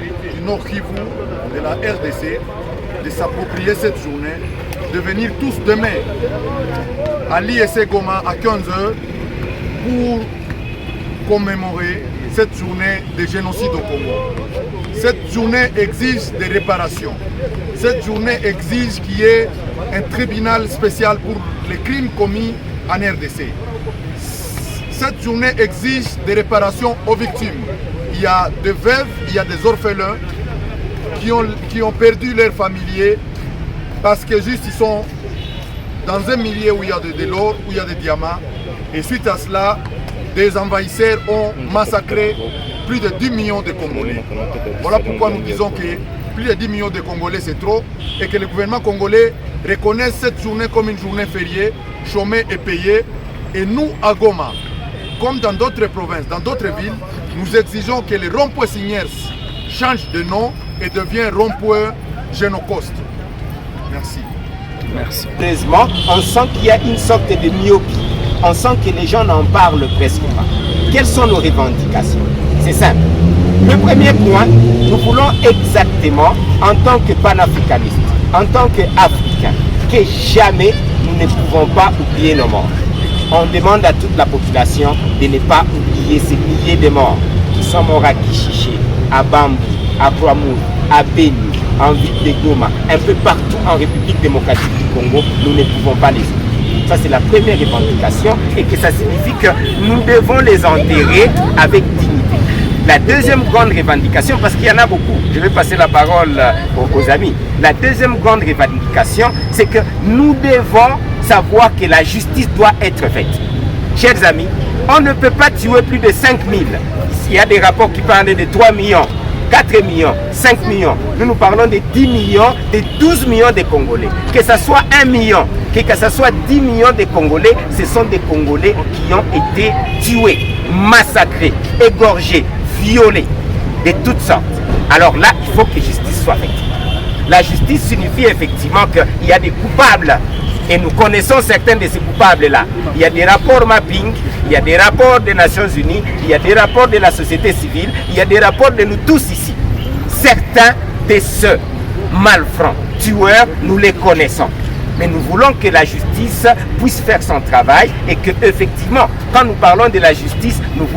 du Nord Kivu, de la RDC, de s'approprier cette journée, de venir tous demain à l'ISC Goma à 15h pour commémorer cette journée de génocide au Congo. Cette journée exige des réparations. Cette journée exige qu'il y ait un tribunal spécial pour les crimes commis en RDC. Cette journée exige des réparations aux victimes. Il y a des veuves, il y a des orphelins qui ont perdu leurs familiers parce que juste ils sont dans un milieu où il y a de l'or, où il y a des diamants. Et suite à cela, des envahisseurs ont massacré plus de 10 millions de Congolais. Voilà pourquoi nous disons que plus de 10 millions de Congolais c'est trop et que le gouvernement congolais reconnaisse cette journée comme une journée fériée, chômée et payée. Et nous, à Goma, comme dans d'autres provinces, dans d'autres villes, nous exigeons que le rond-point Signers change de nom et devienne rond-point Génocoste. Merci. Merci. Heureusement, on sent qu'il y a une sorte de myopie. On sent que les gens n'en parlent presque pas. Quelles sont nos revendications? C'est simple. Le premier point, nous voulons exactement, en tant que panafricanistes, en tant qu'Africains, que jamais nous ne pouvons pas oublier nos morts. On demande à toute la population de ne pas oublier ces milliers de morts qui sont morts à Kichiché, à Bambi, à Kouamour, à Beni, en ville de Goma, un peu partout en République démocratique du Congo. Nous ne pouvons pas les oublier. Ça, c'est la première revendication et que ça signifie que nous devons les enterrer avec dignité. La deuxième grande revendication, parce qu'il y en a beaucoup, je vais passer la parole aux amis. La deuxième grande revendication, c'est que nous devons savoir que la justice doit être faite. Chers amis, on ne peut pas tuer plus de 5 000. Il y a des rapports qui parlent de 3 millions, 4 millions, 5 millions. Nous parlons de 10 millions, de 12 millions de Congolais. Que ce soit 1 million, que ce soit 10 millions de Congolais, ce sont des Congolais qui ont été tués, massacrés, égorgés, violés, de toutes sortes. Alors là, il faut que justice soit faite. La justice signifie effectivement qu'il y a des coupables. Et nous connaissons certains de ces coupables-là. Il y a des rapports mapping, il y a des rapports des Nations Unies, il y a des rapports de la société civile, il y a des rapports de nous tous ici. Certains de ceux malfrats, tueurs, nous les connaissons. Mais nous voulons que la justice puisse faire son travail et que, effectivement, quand nous parlons de la justice, nous